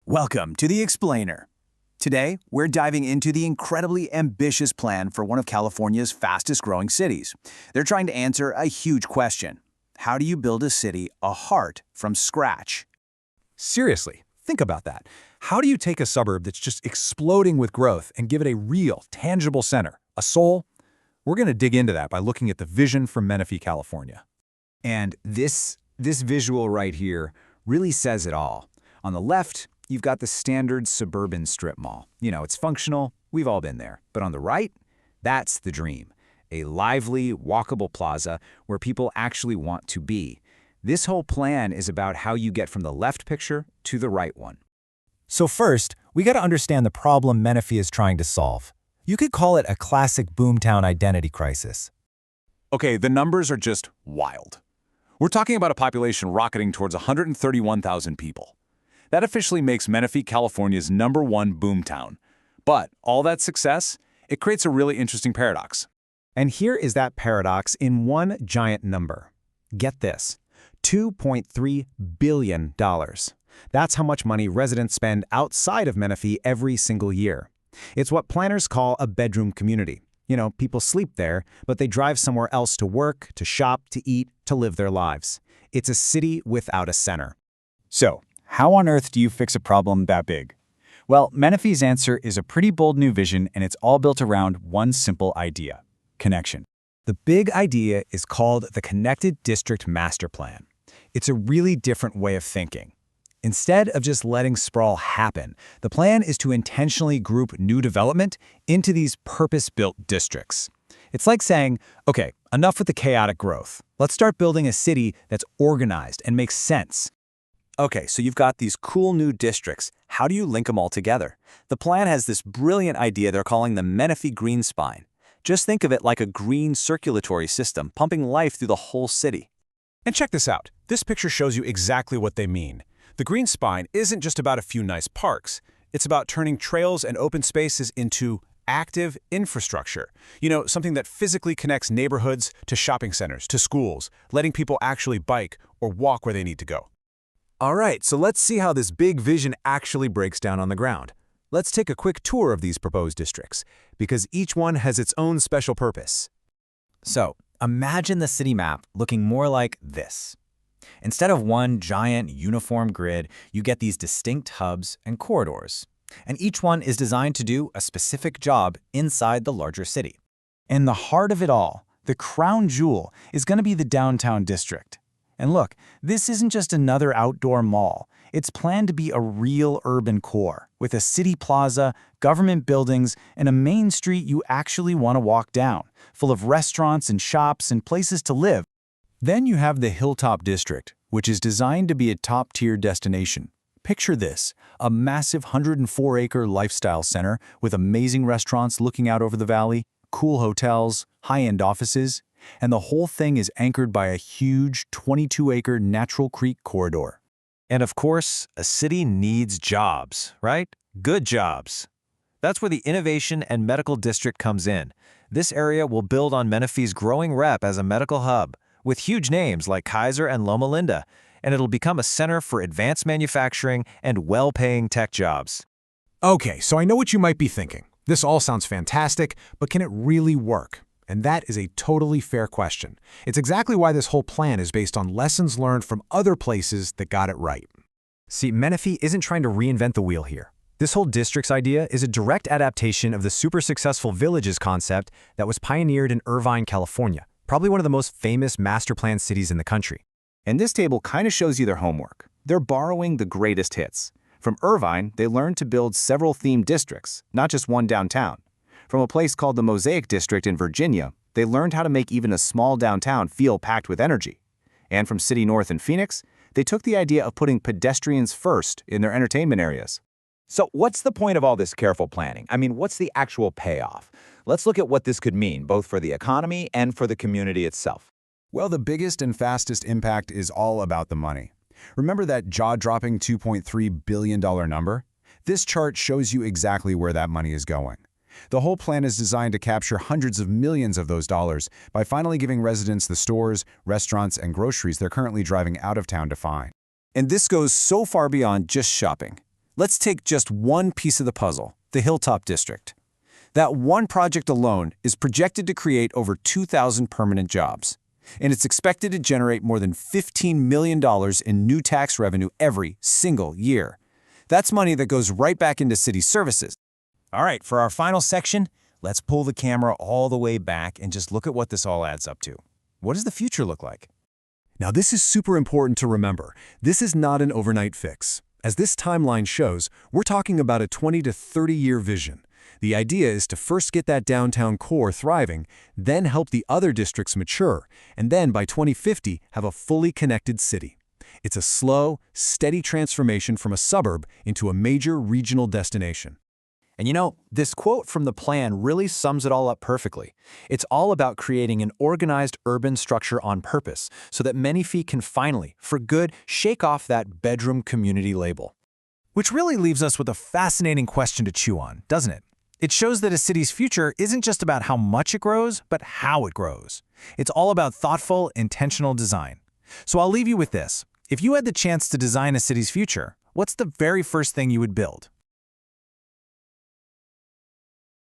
Welcome to The Explainer. Today, we're diving into the incredibly ambitious plan for one of California's fastest-growing cities. They're trying to answer a huge question. How do you build a city, a heart, from scratch? Seriously, think about that. How do you take a suburb that's just exploding with growth and give it a real, tangible center, a soul? We're going to dig into that by looking at the vision from Menifee, California. And this visual right here really says it all. On the left, you've got the standard suburban strip mall. You know, it's functional, we've all been there. But on the right, that's the dream. A lively, walkable plaza where people actually want to be. This whole plan is about how you get from the left picture to the right one. So first, we got to understand the problem Menifee is trying to solve. You could call it a classic boomtown identity crisis. Okay, the numbers are just wild. We're talking about a population rocketing towards 131,000 people. That officially makes Menifee California's #1 boomtown. But all that success, it creates a really interesting paradox. And here is that paradox in one giant number. Get this, $2.3 billion. That's how much money residents spend outside of Menifee every single year. It's what planners call a bedroom community. You know, people sleep there, but they drive somewhere else to work, to shop, to eat, to live their lives. It's a city without a center. So, how on earth do you fix a problem that big? Well, Menifee's answer is a pretty bold new vision, and it's all built around one simple idea: connection. The big idea is called the Connected District Master Plan. It's a really different way of thinking. Instead of just letting sprawl happen, the plan is to intentionally group new development into these purpose-built districts. It's like saying, okay, enough with the chaotic growth. Let's start building a city that's organized and makes sense. Okay, so you've got these cool new districts. How do you link them all together? The plan has this brilliant idea they're calling the Menifee Green Spine. Just think of it like a green circulatory system pumping life through the whole city. And check this out. This picture shows you exactly what they mean. The Green Spine isn't just about a few nice parks. It's about turning trails and open spaces into active infrastructure. You know, something that physically connects neighborhoods to shopping centers, to schools, letting people actually bike or walk where they need to go. All right, so let's see how this big vision actually breaks down on the ground. Let's take a quick tour of these proposed districts, because each one has its own special purpose. So, imagine the city map looking more like this. Instead of one giant uniform grid, you get these distinct hubs and corridors. And each one is designed to do a specific job inside the larger city. In the heart of it all, the crown jewel is going to be the downtown district. And look, this isn't just another outdoor mall. It's planned to be a real urban core, with a city plaza, government buildings, and a main street you actually want to walk down, full of restaurants and shops and places to live. Then you have the Hilltop District, which is designed to be a top-tier destination. Picture this, a massive 104-acre lifestyle center with amazing restaurants looking out over the valley, cool hotels, high-end offices, and the whole thing is anchored by a huge 22-acre natural creek corridor. And of course, a city needs jobs, right? Good jobs. That's where the Innovation and Medical District comes in. This area will build on Menifee's growing rep as a medical hub, with huge names like Kaiser and Loma Linda, and it'll become a center for advanced manufacturing and well-paying tech jobs. Okay, so I know what you might be thinking. This all sounds fantastic, but can it really work? And that is a totally fair question. It's exactly why this whole plan is based on lessons learned from other places that got it right. See, Menifee isn't trying to reinvent the wheel here. This whole district's idea is a direct adaptation of the super successful villages concept that was pioneered in Irvine, California, probably one of the most famous master plan cities in the country. And this table kind of shows you their homework. They're borrowing the greatest hits. From Irvine, they learned to build several themed districts, not just one downtown. From a place called the Mosaic District in Virginia, they learned how to make even a small downtown feel packed with energy. And from City North in Phoenix, they took the idea of putting pedestrians first in their entertainment areas. So what's the point of all this careful planning? I mean, what's the actual payoff? Let's look at what this could mean, both for the economy and for the community itself. Well, the biggest and fastest impact is all about the money. Remember that jaw-dropping $2.3 billion number? This chart shows you exactly where that money is going. The whole plan is designed to capture hundreds of millions of those dollars by finally giving residents the stores, restaurants, and groceries they're currently driving out of town to find. And this goes so far beyond just shopping. Let's take just one piece of the puzzle, the Hilltop District. That one project alone is projected to create over 2,000 permanent jobs, and it's expected to generate more than $15 million in new tax revenue every single year. That's money that goes right back into city services. All right, for our final section, let's pull the camera all the way back and just look at what this all adds up to. What does the future look like? Now, this is super important to remember. This is not an overnight fix. As this timeline shows, we're talking about a 20 to 30-year vision. The idea is to first get that downtown core thriving, then help the other districts mature, and then by 2050 have a fully connected city. It's a slow, steady transformation from a suburb into a major regional destination. And you know, this quote from the plan really sums it all up perfectly. It's all about creating an organized urban structure on purpose so that Menifee can finally, for good, shake off that bedroom community label. Which really leaves us with a fascinating question to chew on, doesn't it? It shows that a city's future isn't just about how much it grows, but how it grows. It's all about thoughtful, intentional design. So I'll leave you with this. If you had the chance to design a city's future, what's the very first thing you would build?